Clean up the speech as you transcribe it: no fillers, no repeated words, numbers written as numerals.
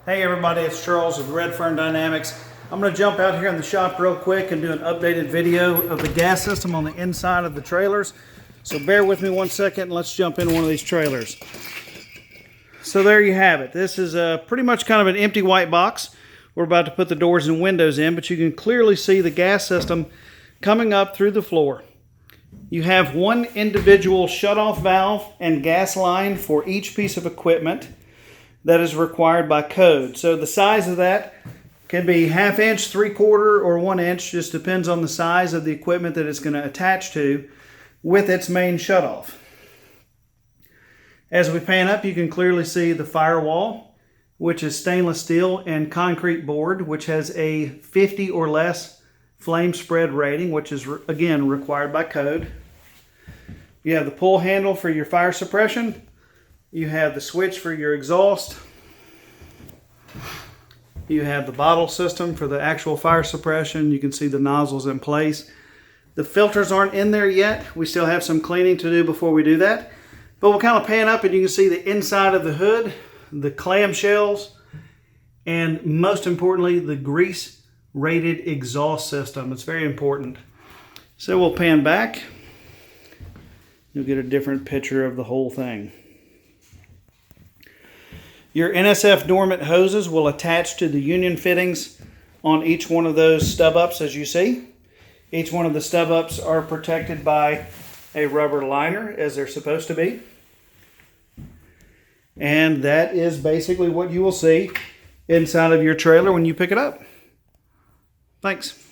Hey everybody, it's Charles with Red Fern Dynamics. I'm going to jump out here in the shop real quick and do an updated video of the gas system on the inside of the trailers. So bear with me one second and let's jump in one of these trailers. So there you have it. This is pretty much kind of an empty white box. We're about to put the doors and windows in, but you can clearly see the gas system coming up through the floor. You have one individual shutoff valve and gas line for each piece of equipment that is required by code. So the size of that can be 1/2 inch, 3/4, or 1 inch, just depends on the size of the equipment that it's going to attach to with its main shutoff. As we pan up, you can clearly see the firewall, which is stainless steel and concrete board, which has a 50 or less flame spread rating, which is again required by code. You have the pull handle for your fire suppression. You have the switch for your exhaust. You have the bottle system for the actual fire suppression. You can see the nozzles in place. The filters aren't in there yet. We still have some cleaning to do before we do that. But we'll kind of pan up and you can see the inside of the hood, the clamshells, and most importantly, the grease rated exhaust system. It's very important. So we'll pan back. You'll get a different picture of the whole thing. Your NSF dormant hoses will attach to the union fittings on each one of those stub ups, as you see. Each one of the stub ups are protected by a rubber liner, as they're supposed to be. And that is basically what you will see inside of your trailer when you pick it up. Thanks.